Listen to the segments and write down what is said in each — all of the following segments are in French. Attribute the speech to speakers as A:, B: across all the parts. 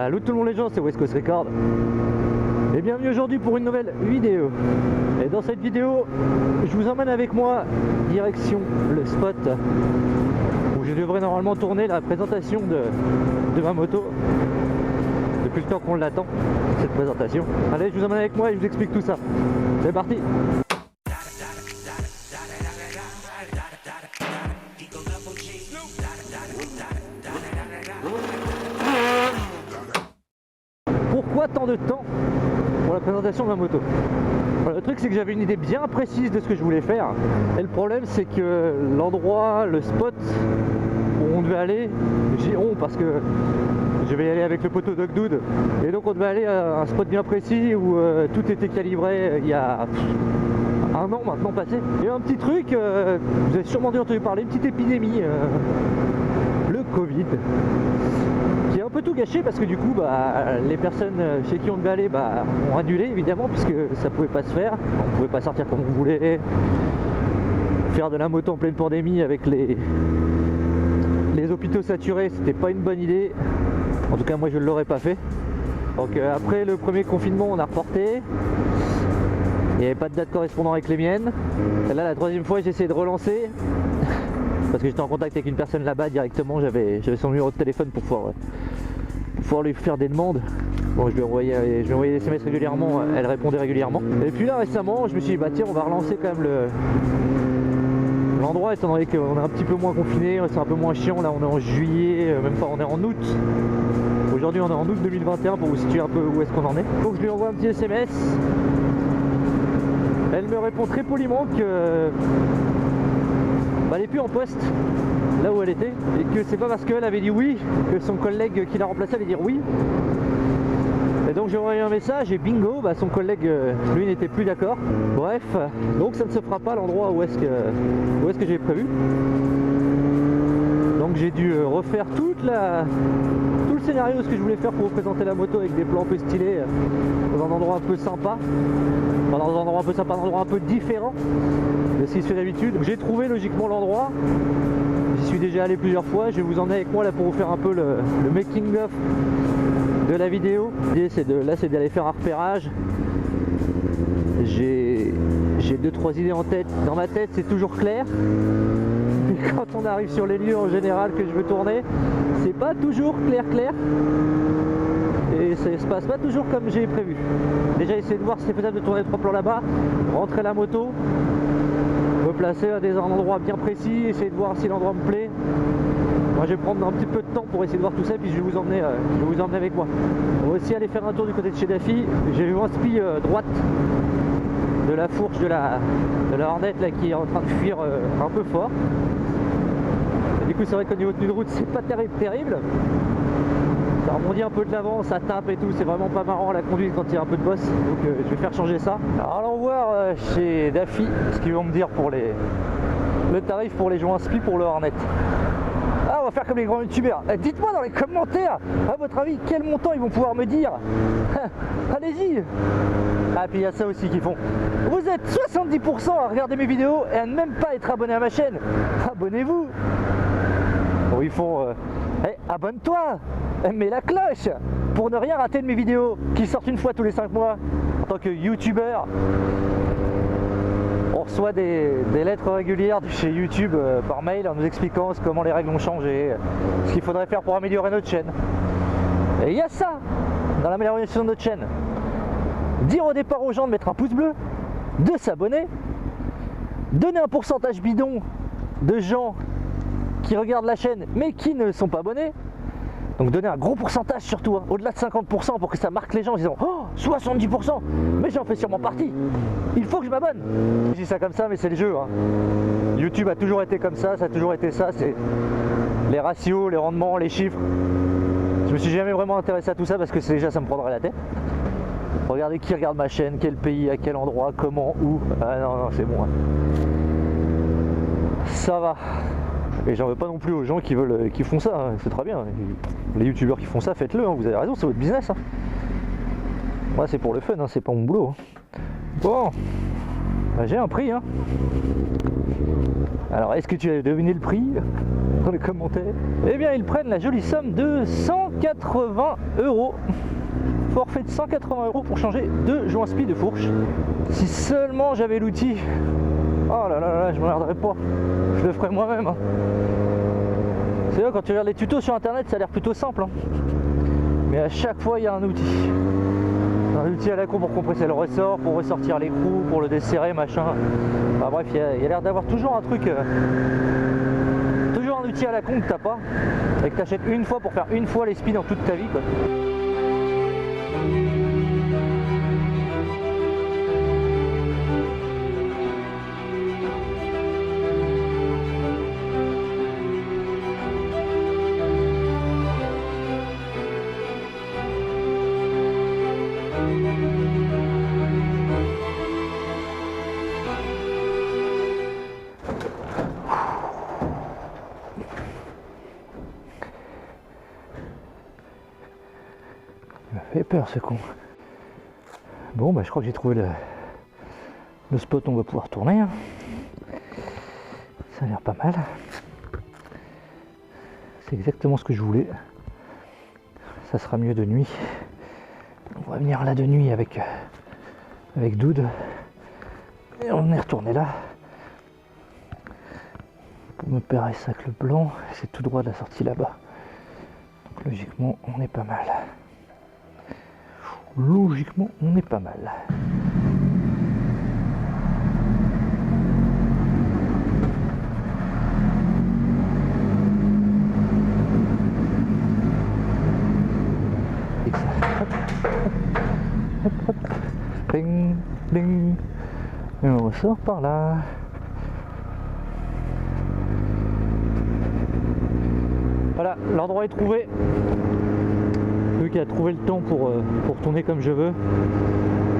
A: Salut tout le monde les gens, c'est West Coast Record. Et bienvenue aujourd'hui pour une nouvelle vidéo. Et dans cette vidéo, je vous emmène avec moi direction le spot où je devrais normalement tourner la présentation de ma moto. Depuis le temps qu'on l'attend, cette présentation. Allez, je vous emmène avec moi et je vous explique tout ça. C'est parti! Pourquoi tant de temps pour la présentation de ma moto? Le truc c'est que j'avais une idée bien précise de ce que je voulais faire, et le problème c'est que l'endroit, le spot où on devait aller, j'ai honte parce que je vais y aller avec le poteau Dog Dude, et donc on devait aller à un spot bien précis où tout était calibré il y a un an maintenant passé. Il y a un petit truc, vous avez sûrement dû entendu parler, une petite épidémie, le Covid, qui a un peu tout gâché parce que du coup les personnes chez qui on devait aller ont annulé évidemment, puisque ça pouvait pas se faire, on pouvait pas sortir comme on voulait, faire de la moto en pleine pandémie avec les hôpitaux saturés, c'était pas une bonne idée. En tout cas moi je ne l'aurais pas fait. Donc après le premier confinement on a reporté, il n'y avait pas de date correspondant avec les miennes. Et là la troisième fois j'ai essayé de relancer parce que j'étais en contact avec une personne là-bas directement, j'avais son numéro de téléphone pour pouvoir lui faire des demandes. Bon, je lui envoyais des SMS régulièrement, elle répondait régulièrement. Et puis là récemment je me suis dit bah tiens, on va relancer quand même l'endroit, étant donné qu'on est un petit peu moins confiné, c'est un peu moins chiant. Là on est en juillet, même pas, on est en août. Aujourd'hui on est en août 2021 pour vous situer un peu où est-ce qu'on en est. Donc je lui envoie un petit SMS. Elle me répond très poliment que elle n'est plus en poste là où elle était, et que c'est pas parce qu'elle avait dit oui que son collègue qui l'a remplacé allait dire oui. Et donc j'ai envoyé un message et bingo, son collègue lui n'était plus d'accord. Bref, donc ça ne se fera pas à l'endroit où est-ce que j'ai prévu. Donc j'ai dû refaire tout le scénario, ce que je voulais faire pour vous présenter la moto avec des plans un peu stylés dans un endroit un peu sympa, dans un endroit un peu sympa, un endroit un peu différent de ce qui se fait d'habitude. J'ai trouvé logiquement l'endroit, j'y suis déjà allé plusieurs fois, je vais vous emmener avec moi là pour vous faire un peu le making of de la vidéo. L'idée c'est d'aller faire un repérage. J'ai 2-3 idées en tête, dans ma tête c'est toujours clair. Mais quand on arrive sur les lieux en général que je veux tourner, c'est pas toujours clair. Et ça se passe pas toujours comme j'ai prévu. Déjà essayer de voir si c'est faisable de tourner 3 plans là-bas, rentrer la moto, me placer à un endroit bien précis, essayer de voir si l'endroit me plaît. Moi je vais prendre un petit peu de temps pour essayer de voir tout ça, puis je vais vous emmener avec moi. On va aussi aller faire un tour du côté de chez Daffy. J'ai vu un spi droite de la fourche de la Hornet là, qui est en train de fuir un peu fort. Et du coup c'est vrai qu'au niveau de route c'est pas terrible. Ça rebondit un peu de l'avant, ça tape et tout, c'est vraiment pas marrant à la conduite quand il y a un peu de bosse. Donc je vais faire changer ça. Alors allons voir chez Daffy ce qu'ils vont me dire pour le tarif pour les joints spi pour le Hornet. Ah, on va faire comme les grands youtubeurs. Dites-moi dans les commentaires, à votre avis, quel montant ils vont pouvoir me dire. Allez-y. Ah, puis il y a ça aussi qu'ils font. Vous êtes 70% à regarder mes vidéos et à ne même pas être abonné à ma chaîne. Abonnez-vous. Bon, ils font abonne-toi, mets la cloche pour ne rien rater de mes vidéos qui sortent une fois tous les 5 mois. En tant que youtubeur, on reçoit des lettres régulières de chez YouTube par mail en nous expliquant comment les règles ont changé, ce qu'il faudrait faire pour améliorer notre chaîne. Et il y a ça dans l'amélioration de notre chaîne. Dire au départ aux gens de mettre un pouce bleu, de s'abonner, donner un pourcentage bidon de gens qui regardent la chaîne mais qui ne sont pas abonnés. Donc donner un gros pourcentage surtout, au-delà de 50% pour que ça marque les gens en disant oh 70%, mais j'en fais sûrement partie, il faut que je m'abonne. Je dis ça comme ça mais c'est le jeu. YouTube a toujours été comme ça a toujours été ça, c'est les ratios, les rendements, les chiffres. Je me suis jamais vraiment intéressé à tout ça parce que déjà ça me prendrait la tête. Regardez qui regarde ma chaîne, quel pays, à quel endroit, comment, où. Ah non, c'est bon. Ça va. Et j'en veux pas non plus aux gens qui font ça, c'est très bien. Les youtubeurs qui font ça, faites-le, vous avez raison, c'est votre business. Moi c'est pour le fun, c'est pas mon boulot. Bon, j'ai un prix. Alors, est-ce que tu as deviné le prix dans les commentaires? Eh bien, ils prennent la jolie somme de 180 €. Forfait de 180 € pour changer 2 joints spi de fourche. Si seulement j'avais l'outil. Oh là là là, je ne me regarderais pas. Je le ferais moi-même. Hein. C'est vrai, quand tu regardes les tutos sur internet, ça a l'air plutôt simple. Hein. Mais à chaque fois, il y a un outil. Un outil à la con pour compresser le ressort, pour ressortir l'écrou, pour le desserrer, machin. Enfin bref, il y a l'air d'avoir toujours un truc. Toujours un outil à la con que t'as pas. Et que t'achètes une fois pour faire une fois les spi dans toute ta vie, quoi. Il m'a fait peur ce con. Bon bah je crois que j'ai trouvé le spot où on va pouvoir tourner. Hein. Ça a l'air pas mal. C'est exactement ce que je voulais. Ça sera mieux de nuit. On va venir là de nuit avec Doud. Et on est retourné là. Pour me parer sac le blanc. C'est tout droit de la sortie là-bas. Donc logiquement on est pas mal. Logiquement, on est pas mal. Hop, hop, ding, ding. Et on ressort par là. Voilà, l'endroit est trouvé. Vu qu'il a trouvé le temps pour tourner comme je veux.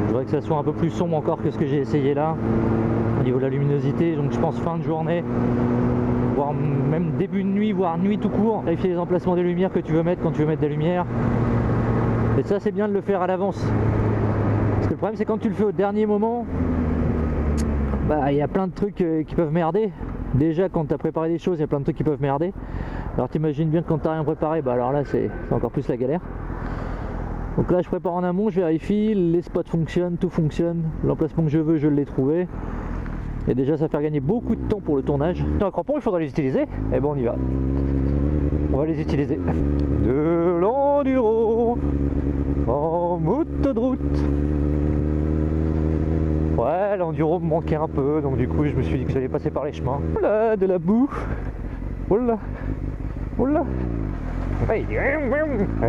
A: Je voudrais que ça soit un peu plus sombre encore que ce que j'ai essayé là au niveau de la luminosité, donc je pense fin de journée, voire même début de nuit, voire nuit tout court. Vérifier les emplacements des lumières que tu veux mettre quand tu veux mettre des lumières. Et ça c'est bien de le faire à l'avance. Parce que le problème c'est quand tu le fais au dernier moment, bah il y a plein de trucs qui peuvent merder. Déjà quand tu as préparé des choses, il y a plein de trucs qui peuvent merder. Alors t'imagines bien que quand t'as rien préparé, bah alors là c'est encore plus la galère. Donc là je prépare en amont, je vérifie, les spots fonctionnent, tout fonctionne, l'emplacement que je veux je l'ai trouvé. Et déjà ça va faire gagner beaucoup de temps pour le tournage. Un crampon, il faudra les utiliser, et bon on y va. On va les utiliser. De l'enduro en moto de route. Ouais, l'enduro me manquait un peu, donc du coup je me suis dit que j'allais passer par les chemins. Voilà, de la boue. Voilà. Voilà. Ouais,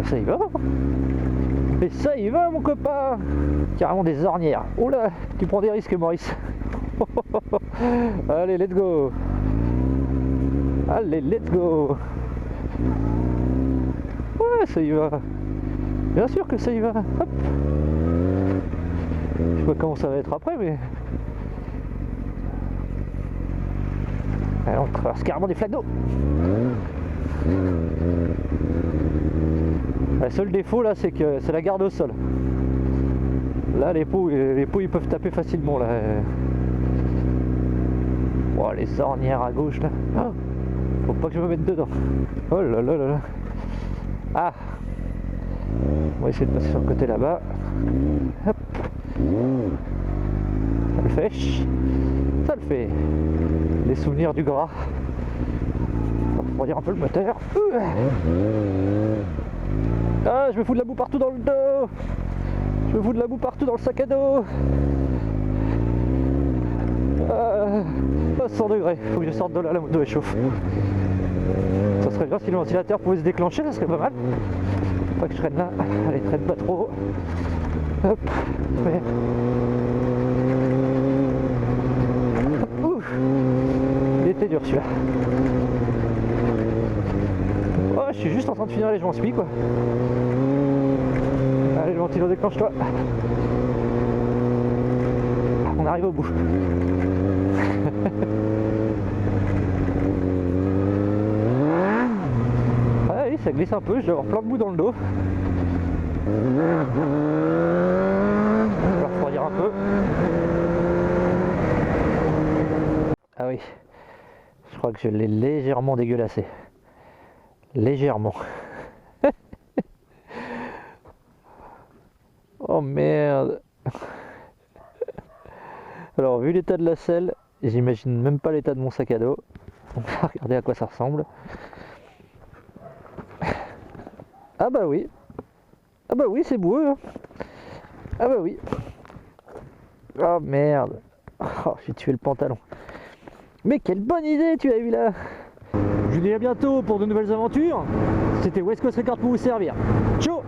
A: ça y va. Et ça y va mon copain. Carrément des ornières. Oh là, tu prends des risques Maurice. Allez, let's go. Allez, let's go. Ouais, ça y va. Bien sûr que ça y va. Hop. Je sais pas comment ça va être après, mais... Alors, on traverse carrément des flaques d'eau. Le seul défaut là, c'est que c'est la garde au sol. Là, les pots ils peuvent taper facilement là. Oh, les ornières à gauche là. Oh, faut pas que je me mette dedans. Oh là là là là. Ah. On va essayer de passer sur le côté là-bas. Hop. Ça le fait. Ça le fait. Les souvenirs du gras. On va refroidir un peu le moteur. Ah, je me fous de la boue partout dans le dos. Je me fous de la boue partout dans le sac à dos. 100 degrés, faut que je sorte de là, la moto échauffe. Ça serait bien si le ventilateur pouvait se déclencher, ça serait pas mal. Faut pas que je traîne là. Allez, traîne pas trop. Hop. Mais... Ouf. Il était dur celui-là. Oh, je suis juste en train de finir les joints spi quoi. Allez, le ventilo, déclenche-toi. On arrive au bout. Ah oui, ça glisse un peu, je dois avoir plein de boue dans le dos. Je vais refroidir un peu. Ah oui. crois que je l'ai légèrement dégueulassé. Légèrement. Oh merde. Alors vu l'état de la selle, j'imagine même pas l'état de mon sac à dos. On va regarder à quoi ça ressemble. Ah bah oui. Ah bah oui, c'est boueux. Hein. Ah bah oui. Oh merde. Oh, j'ai tué le pantalon. Mais quelle bonne idée tu as eu là. Je vous dis à bientôt pour de nouvelles aventures. C'était West Coast Record pour vous servir. Ciao.